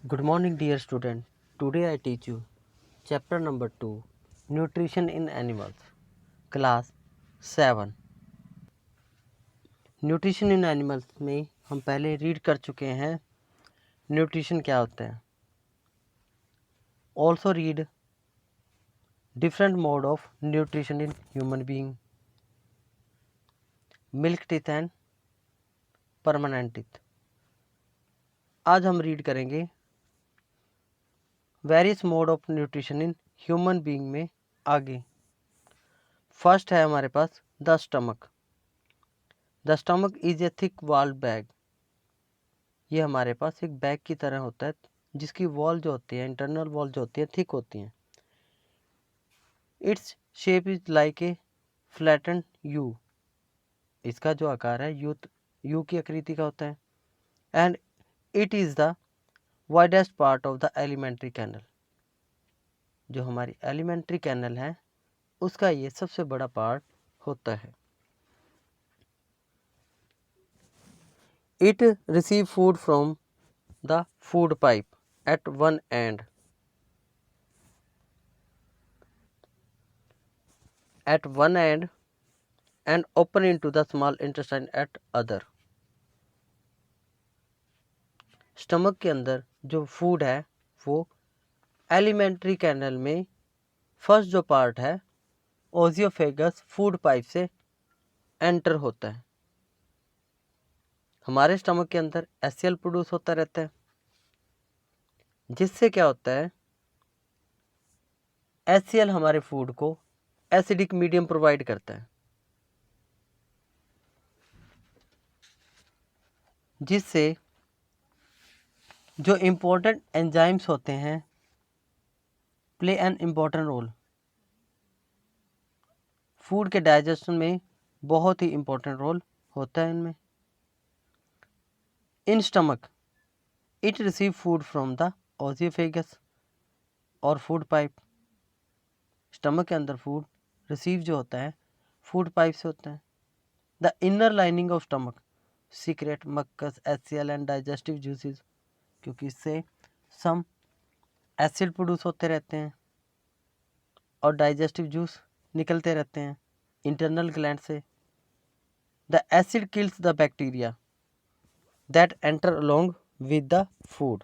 Good morning, dear student. Today I teach you chapter number 2, Nutrition in Animals, class 7. Nutrition in animals में हम पहले read कर चुके हैं न्यूट्रिशन क्या होता है. Also read different mode of nutrition in human being, milk teeth and permanent teeth. आज हम रीड करेंगे various mode of nutrition in human being में आगे. फर्स्ट है हमारे पास the stomach. The stomach is a thick walled bag. ये हमारे पास एक बैग की तरह होता है जिसकी वॉल जो होती है, इंटरनल वॉल जो होती है, थिक होती हैं. Its shape is like a flattened you. इसका जो आकार है यू की आकृति का होता है. And it is the widest part of the elementary canal. जो हमारी एलिमेंट्री कैनल है उसका ये सबसे बड़ा पार्ट होता है. It receive food from the food pipe at one end. at one end and open into the small intestine at other. Stomach के अंदर जो फूड है वो एलिमेंट्री कैनल में फर्स्ट जो पार्ट है ओजियोफेगस फूड पाइप से एंटर होता है. हमारे स्टमक के अंदर एचसीएल प्रोड्यूस होता रहता है जिससे क्या होता है, एचसीएल हमारे फूड को एसिडिक मीडियम प्रोवाइड करता है जिससे जो इम्पोर्टेंट एंजाइम्स होते हैं play an important role. Food के डाइजेशन में बहुत ही इम्पोर्टेंट रोल होता है इनमें. In stomach it receive food from the oesophagus और फूड पाइप. स्टमक के अंदर फूड रिसीव जो होता है फूड पाइप से होता है. The inner lining of stomach secrete mucus HCl and digestive juices. क्योंकि इससे सम एसिड प्रोड्यूस होते रहते हैं और डाइजेस्टिव जूस निकलते रहते हैं इंटरनल ग्लैंड से. The acid kills the bacteria that enter along with the food.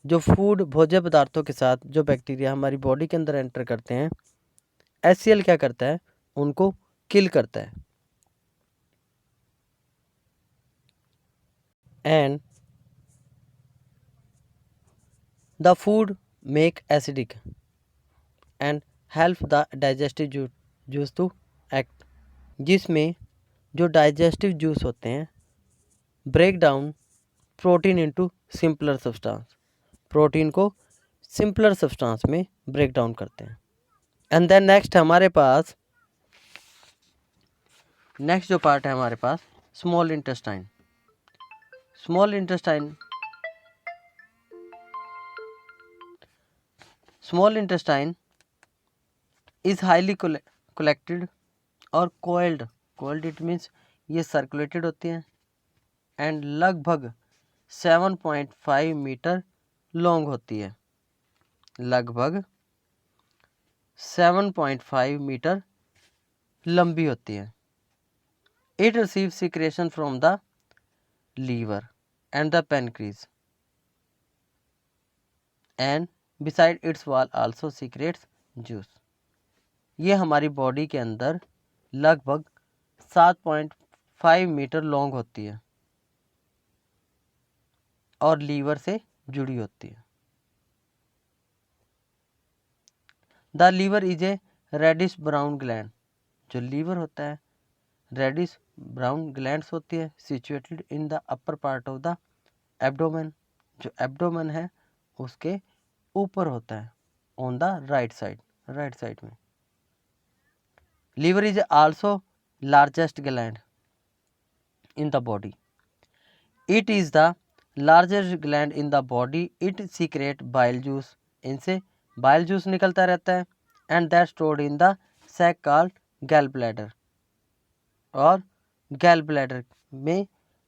जो फूड भोज्य पदार्थों के साथ जो बैक्टीरिया हमारी बॉडी के अंदर एंटर करते हैं, एचसीएल क्या करता है, उनको किल करता है. And the food make acidic and help the digestive juice to act. जिसमें जो डाइजेस्टिव जूस होते हैं break down protein into simpler substance. Protein को सिंपलर सब्सटेंस में ब्रेक डाउन करते हैं. एंड देन नेक्स्ट जो पार्ट है हमारे पास small intestine. Small intestine is highly collected और कोल्ड इट मीन्स ये सर्कुलेटेड होती हैं एंड लगभग 7.5 मीटर लॉन्ग होती है. लगभग 7.5 मीटर लंबी होती है. It receive secretion from the liver and the pancreas and beside its wall also secretes juice. ये हमारी बॉडी के अंदर लगभग 7.5 मीटर लॉन्ग होती है और लीवर से जुड़ी होती है. The liver is a reddish brown gland. जो लीवर होता है रेडिश ब्राउन ग्लैंड्स होती है situated in the upper part of the abdomen. जो एब्डोमेन है उसके ऊपर होता है ऑन द राइट साइड में. Liver is also largest gland in the body. It is the largest gland in the body. It secrete bile juice. इनसे bile juice निकलता रहता है and that stored in the sac called gall bladder. और gall bladder में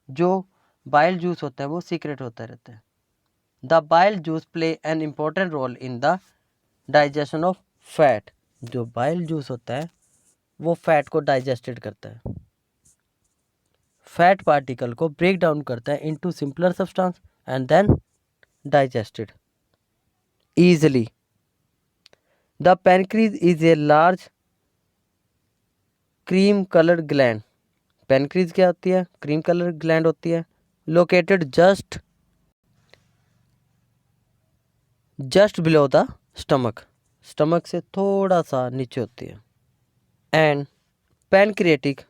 जो bile juice होता है वो सीक्रेट होता रहता है. The bile juice play an important role in the digestion of fat. जो बाइल जूस होता है वो फैट को डाइजेस्टेड करता है, फैट पार्टिकल को ब्रेक डाउन करता है into simpler substance and then digested easily. The pancreas is a large cream colored gland. Pancreas क्या होती है? क्रीम कलर ग्लैंड होती है, located just below the stomach, stomach से थोड़ा सा नीचे होती है। And pancreatic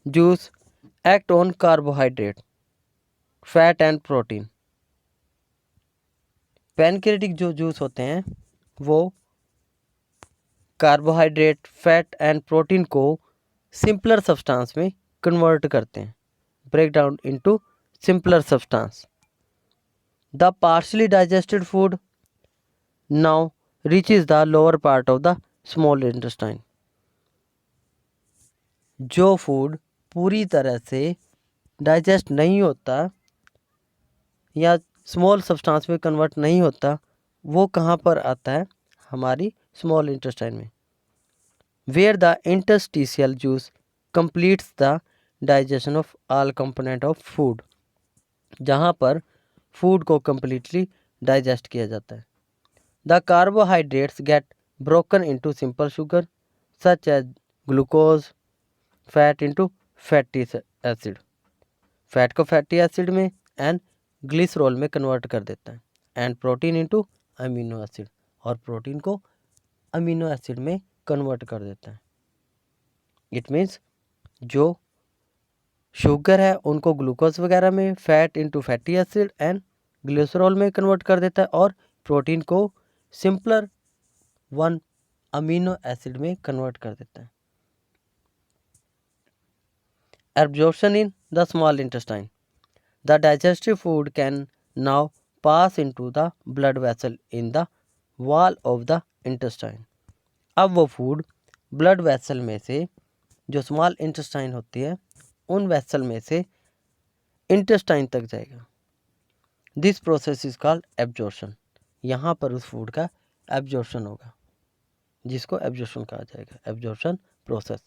juice act on carbohydrate, fat and protein. Pancreatic जो जूस होते हैं वो कार्बोहाइड्रेट, फैट एंड प्रोटीन को सिंपलर सब्सटेंस में कन्वर्ट करते हैं, break down into simpler substance. The partially digested food now reaches the lower part of the small intestine. जो food पूरी तरह से डाइजेस्ट नहीं होता या स्मॉल सब्सटेंस में कन्वर्ट नहीं होता, वो कहाँ पर आता है? हमारी स्मॉल इंटेस्टाइन में, where the interstitial juice completes the digestion of all component of food, जहाँ पर फूड को कंप्लीटली डाइजेस्ट किया जाता है। The carbohydrates get broken into simple sugar such as glucose, fat into fatty acid, fat को fatty acid में and glycerol में convert कर देता है, and protein into amino acid, और प्रोटीन को अमीनो एसिड में कन्वर्ट कर देता है। इट मीन्स जो शुगर है उनको ग्लूकोज वगैरह में, fat into fatty acid and glycerol में कन्वर्ट कर देता है, और प्रोटीन को सिंपलर वन अमीनो एसिड में कन्वर्ट कर देता है। Absorption in the small intestine, the digestive food can now pass into the blood vessel in the wall of the intestine. अब वो फूड ब्लड वेसल में से, जो स्मॉल इंटेस्टाइन होती है उन वेसल में से इंटेस्टाइन तक जाएगा। This process is called absorption. यहाँ पर उस फूड का एब्जॉर्प्शन होगा, जिसको एब्जॉर्प्शन कहा जाएगा, absorption process.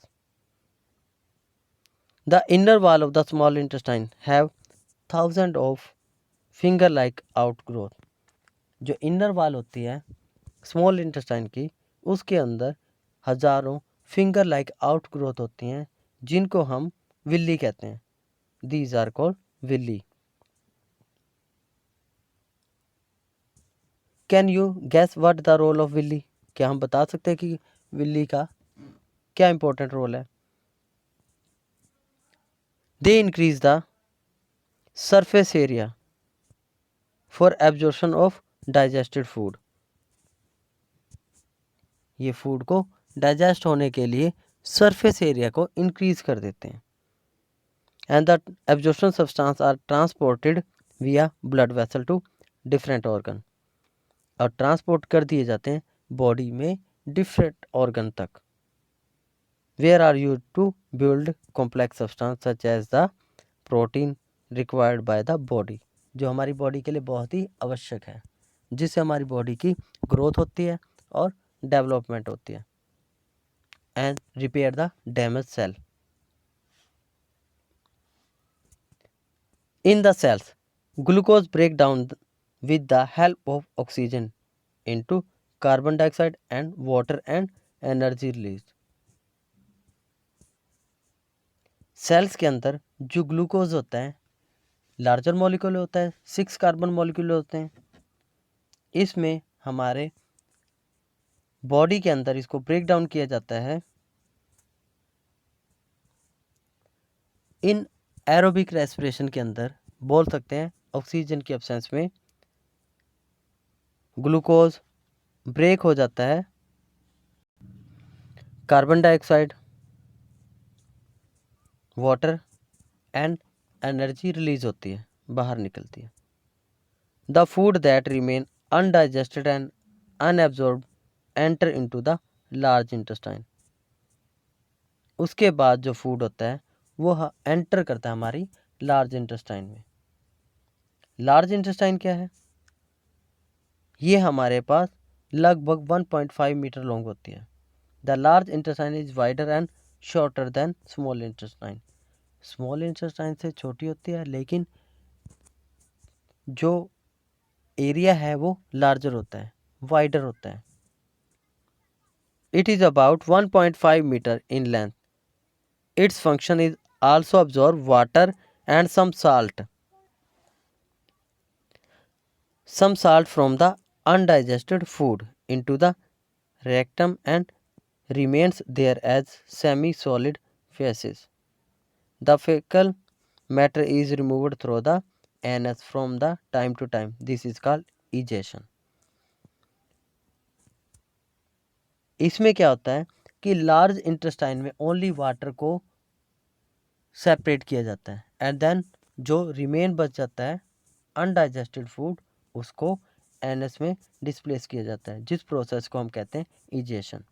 The inner wall of the small intestine have thousand of finger like outgrowth. जो इनर वॉल होती है स्मॉल इंटेस्टाइन की, उसके अंदर हजारों फिंगर लाइक आउटग्रोथ होती हैं, जिनको हम विल्ली कहते हैं। These are called villi. Can you guess what the role of villi? क्या हम बता सकते हैं कि विल्ली का क्या इंपॉर्टेंट रोल है? They increase the surface area for absorption of digested food. ये फूड को डाइजेस्ट होने के लिए सरफेस एरिया को इंक्रीज कर देते हैं। And the absorption substance are transported via blood vessel to different organ, और ट्रांसपोर्ट कर दिए जाते हैं बॉडी में डिफरेंट ऑर्गन तक। Where are use to build complex substance such as the protein required by the body, जो हमारी body के लिए बहुत ही आवश्यक है, जिससे हमारी बॉडी की ग्रोथ होती है और डेवलपमेंट होती है, and repair the damage cell. In the cells, glucose break down with the help of oxygen into carbon dioxide and water and energy released. Cells के अंदर जो ग्लूकोज होता है लार्जर मॉलिक्यूल होता है, 6 कार्बन मॉलिक्यूल होते हैं। इसमें हमारे बॉडी के अंदर इसको ब्रेक डाउन किया जाता है इन एरोबिक रेस्पिरेशन के अंदर, बोल सकते हैं ऑक्सीजन की एब्सेंस में ग्लूकोज ब्रेक हो जाता है, carbon dioxide, water and energy release होती है, बाहर निकलती है। The food that remain undigested and unabsorbed enter into the large intestine. उसके बाद जो फूड होता है वो एंटर करता है हमारी लार्ज इंटेस्टाइन में। लार्ज इंटेस्टाइन क्या है? ये हमारे पास लगभग 1.5 मीटर लॉन्ग होती है। The large intestine is wider and shorter than small intestine. Small intestine से छोटी होती है, लेकिन जो एरिया है वो लार्जर होता है, वाइडर होता है। It is about 1.5 metre in length. Its function is also absorb water and some salt from the undigested food into the rectum and remains there as semi-solid feces. The fecal matter is removed through the anus from the time to time. This is called egestion. इसमें क्या होता है कि large intestine में only water को separate किया जाता है एंड देन जो रिमेन बच जाता है अनडाइजेस्टेड फूड उसको एनएस में डिस्प्लेस किया जाता है, जिस प्रोसेस को हम कहते हैं इजेशन।